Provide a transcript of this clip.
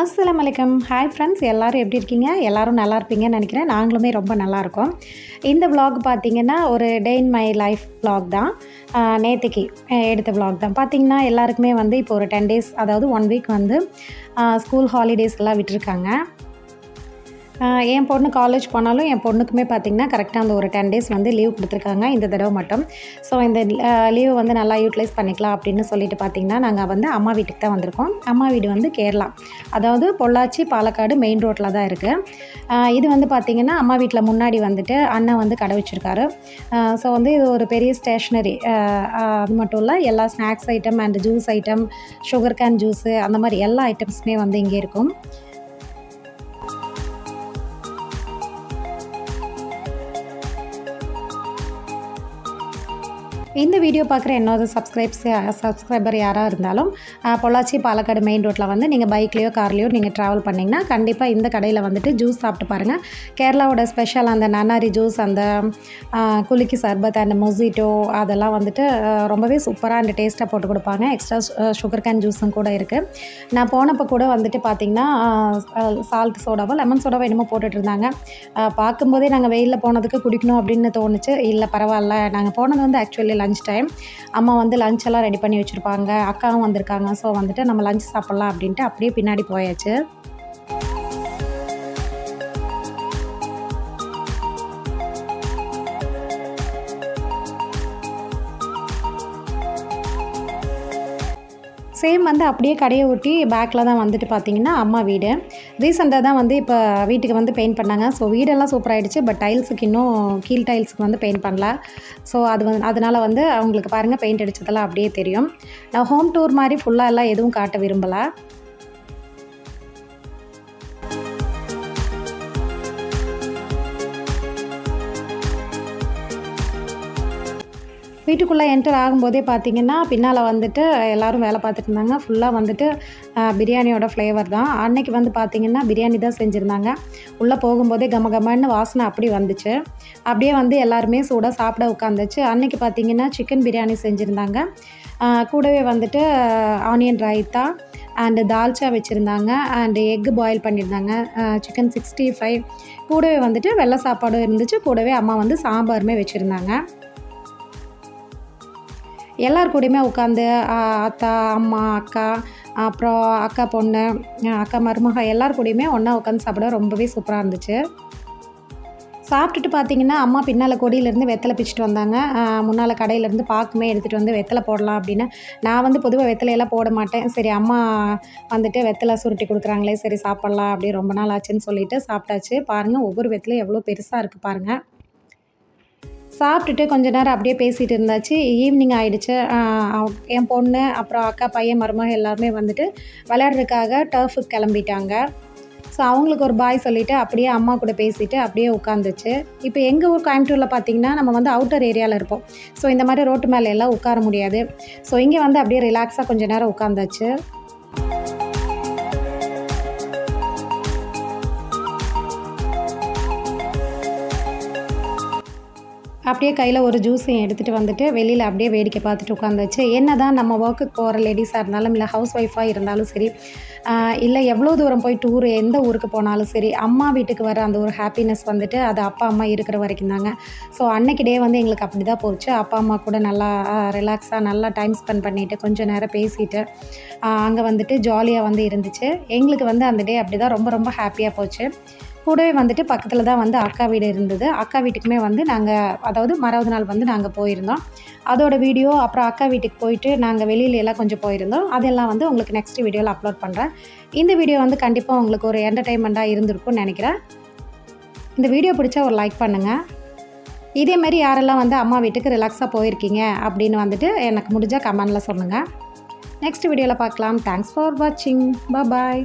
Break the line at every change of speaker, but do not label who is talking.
அஸ்ஸலாமு அலைக்கும். Hi friends, எல்லோரும் எப்படி இருக்கீங்க? எல்லோரும் நல்லா இருப்பீங்கன்னு நினைக்கிறேன். நாங்களுமே ரொம்ப நல்லாயிருக்கோம். இந்த விலாக் பார்த்திங்கன்னா ஒரு டே இன் மை லைஃப் விலாக் தான். நேற்றுக்கு எடுத்த விலாக் தான். பார்த்திங்கன்னா எல்லாருக்குமே வந்து இப்போ ஒரு 10 டேஸ், அதாவது 1 வீக் வந்து ஸ்கூல் ஹாலிடேஸ்லாம் விட்டுருக்காங்க. என் பொண்ணு காலேஜ் போனாலும் என் பொண்ணுக்குமே பார்த்திங்கன்னா கரெக்டாக அந்த ஒரு 10 டேஸ் வந்து லீவ் கொடுத்துருக்காங்க இந்த தடவை மட்டும். ஸோ இந்த லீவ் வந்து நல்லா யூட்டிலைஸ் பண்ணிக்கலாம் அப்படின்னு சொல்லிட்டு பார்த்திங்கன்னா நாங்கள் வந்து அம்மா வீட்டுக்கு தான் வந்திருக்கோம். அம்மா வீடு வந்து கேரளா, அதாவது பொள்ளாச்சி பாலக்காடு மெயின் ரோட்டில் தான் இருக்குது. இது வந்து பார்த்திங்கன்னா அம்மா வீட்டில் முன்னாடி வந்துட்டு அண்ணன் வந்து கடை வச்சுருக்காரு. ஸோ வந்து இது ஒரு பெரிய ஸ்டேஷ்னரி. அது மட்டும் இல்லை, எல்லா snacks item and juice item, sugar cane juice, அந்த மாதிரி எல்லா ஐட்டம்ஸுமே வந்து இங்கே இருக்கும். இந்த வீடியோ பார்க்குற என்னோட சப்ஸ்கிரைபர் யாராக இருந்தாலும் பொள்ளாச்சி பாலக்காடு மெயின் ரோட்டில் வந்து நீங்கள் பைக்லேயோ கார்லேயோ நீங்கள் ட்ராவல் பண்ணிங்கன்னா கண்டிப்பாக இந்த கடையில் வந்துட்டு ஜூஸ் சாப்பிட்டு பாருங்கள். கேரளாவோட ஸ்பெஷல் அந்த நன்னாரி ஜூஸ், அந்த குலுக்கி சர்பத் அண்ட் மொசிட்டோ, அதெல்லாம் வந்துட்டு ரொம்பவே சூப்பராக அண்ட் டேஸ்ட்டாக போட்டு கொடுப்பாங்க. எக்ஸ்ட்ரா சுகர் கேன் ஜூஸும் கூட இருக்குது. நான் போனப்போ கூட வந்துட்டு பார்த்திங்கன்னா சால்ட் சோடாவோ லெமன் சோடாவோ என்னமோ போட்டுட்டு இருந்தாங்க. பார்க்கும்போதே நாங்கள் வெயிலில் போனதுக்கு குடிக்கணும் அப்படின்னு தோணுச்சு. இல்லை பரவாயில்ல, நாங்கள் போனது வந்து ஆக்சுவலி லஞ்ச் டைம். அம்மா வந்து லஞ்ச் எல்லாம் ரெடி பண்ணி வச்சுருப்பாங்க, அக்காவும் வந்திருக்காங்க. ஸோ வந்துட்டு நம்ம லஞ்ச் சாப்பிட்லாம் அப்படின்ட்டு அப்படியே பின்னாடி போயாச்சு. சேம் வந்து அப்படியே கடையை ஒட்டி பேக்கில் தான் வந்துட்டு பார்த்திங்கன்னா அம்மா வீடு. ரீசெண்டாக தான் வந்து இப்போ வீட்டுக்கு வந்து பெயிண்ட் பண்ணாங்க. ஸோ வீடெல்லாம் சூப்பராகிடுச்சு. பட் டைல்ஸுக்கு இன்னும் கீழ் டைல்ஸுக்கு வந்து பெயிண்ட் பண்ணல. ஸோ அதனால் வந்து அவங்களுக்கு பாருங்கள் பெயிண்ட் அடித்ததெல்லாம் அப்படியே தெரியும். நான் ஹோம் டூர் மாதிரி ஃபுல்லாக எல்லாம் எதுவும் காட்ட விரும்பலை. வீட்டுக்குள்ளே என்டர் ஆகும்போதே பார்த்திங்கன்னா பின்னால் வந்துட்டு எல்லோரும் வேலை பார்த்துட்டு இருந்தாங்க. ஃபுல்லாக வந்துட்டு பிரியாணியோட ஃப்ளேவர் தான். அன்னைக்கு வந்து பார்த்திங்கன்னா பிரியாணி தான் செஞ்சுருந்தாங்க. உள்ளே போகும்போதே கமன்னு வாசனை அப்படி வந்துச்சு. அப்படியே வந்து எல்லாருமே சூடாக சாப்பிட உட்காந்துச்சு. அன்றைக்கி பார்த்திங்கன்னா சிக்கன் பிரியாணி செஞ்சுருந்தாங்க. கூடவே வந்துட்டு ஆனியன் ரைத்தா அண்டு தால்ச்சா வச்சுருந்தாங்க. அண்டு எக்கு பாயில் பண்ணியிருந்தாங்க. சிக்கன் 65 கூடவே வந்துட்டு வெள்ளை சாப்பாடும் இருந்துச்சு. கூடவே அம்மா வந்து சாம்பாருமே வச்சுருந்தாங்க. எல்லார் கூடயுமே உட்காந்து அத்தா, அம்மா, அக்கா, அப்புறம் அக்கா பொண்ணு, அக்கா மருமக எல்லார் கூடயுமே ஒன்றா உட்காந்து சாப்பிட ரொம்பவே சூப்பராக இருந்துச்சு. சாப்பிட்டுட்டு பார்த்திங்கன்னா அம்மா பின்னால் கொடியிலேருந்து வெத்தலை பிச்சுட்டு வந்தாங்க. முன்னால் கடையிலேருந்து பாக்குமே எடுத்துகிட்டு வந்து வெத்தலை போடலாம் அப்படின்னு. நான் வந்து பொதுவாக வெத்தலையெல்லாம் போட மாட்டேன். சரி அம்மா வந்துட்டு வெத்தலை சுருட்டி கொடுக்குறாங்களே, சரி சாப்பிட்லாம் அப்படி ரொம்ப நாள் ஆச்சுன்னு சொல்லிட்டு சாப்பிட்டாச்சு. பாருங்கள் ஒவ்வொரு வெத்தலையும் எவ்வளோ பெருசாக இருக்குது பாருங்கள். சாப்பிட்டுட்டு கொஞ்ச நேரம் அப்படியே பேசிகிட்டு இருந்தாச்சு. ஈவினிங் ஆகிடுச்சு. என் பொண்ணு, அப்புறம் அக்கா பையன் மருமக எல்லாருமே வந்துட்டு விளையாடுறதுக்காக டர்ஃபுக்கு கிளம்பிட்டாங்க. ஸோ அவங்களுக்கு ஒரு பாய் சொல்லிவிட்டு அப்படியே அம்மா கூட பேசிவிட்டு அப்படியே உட்காந்துச்சு. இப்போ எங்கள் ஊர் கோயம்புத்தூரில் பார்த்திங்கன்னா நம்ம வந்து அவுட்டர் ஏரியாவில் இருப்போம். ஸோ இந்த மாதிரி ரோட்டு மேலே எல்லாம் உட்கார முடியாது. ஸோ இங்கே வந்து அப்படியே ரிலாக்ஸாக கொஞ்சம் நேரம் உட்காந்தாச்சு. அப்படியே கையில் ஒரு ஜூஸையும் எடுத்துகிட்டு வந்துட்டு வெளியில் அப்படியே வேடிக்கை பார்த்துட்டு உட்காந்துச்சு. என்ன தான் நம்ம ஒர்க்குக்கு போகிற லேடிஸாக இருந்தாலும், இல்லை ஹவுஸ் ஒய்ஃபாக இருந்தாலும் சரி, இல்லை எவ்வளோ தூரம் போய் டூரு எந்த ஊருக்கு போனாலும் சரி, அம்மா வீட்டுக்கு வர அந்த ஒரு ஹாப்பினஸ் வந்துட்டு அது அப்பா அம்மா இருக்கிற வரைக்கும் தாங்க. ஸோ அன்னைக்கு டே வந்து எங்களுக்கு அப்படி தான் போச்சு. அப்பா அம்மா கூட நல்லா ரிலாக்ஸாக நல்லா டைம் ஸ்பெண்ட் பண்ணிவிட்டு கொஞ்சம் நேரம் பேசிவிட்டு அங்கே வந்துட்டு ஜாலியாக வந்து இருந்துச்சு. எங்களுக்கு வந்து அந்த டே அப்படி தான் ரொம்ப ஹாப்பியாக போச்சு. கூடவே வந்துட்டு பக்கத்தில் தான் வந்து அக்கா வீடு இருந்தது. அக்கா வீட்டுக்குமே வந்து நாங்கள், அதாவது மறாவது நாள் வந்து நாங்கள் போயிருந்தோம். அதோட வீடியோ, அப்புறம் அக்கா வீட்டுக்கு போயிட்டு நாங்கள் வெளியில எல்லாம் கொஞ்சம் போயிருந்தோம். அதெல்லாம் வந்து உங்களுக்கு நெக்ஸ்ட் வீடியோவில் அப்லோட் பண்ணுறேன். இந்த வீடியோ வந்து கண்டிப்பாக உங்களுக்கு ஒரு என்டர்டெயின்மெண்ட்டாக இருந்திருக்கும்னு நினைக்கிறேன். இந்த வீடியோ பிடிச்சா ஒரு லைக் பண்ணுங்கள். இதேமாரி யாரெல்லாம் வந்து அம்மா வீட்டுக்கு ரிலாக்ஸாக போயிருக்கீங்க அப்படின்னு வந்துட்டு எனக்கு முடிஞ்சால் கமெண்டில் சொல்லுங்கள். நெக்ஸ்ட் வீடியோவில் பார்க்கலாம். தேங்க்ஸ் ஃபார் வாட்சிங். பாய்.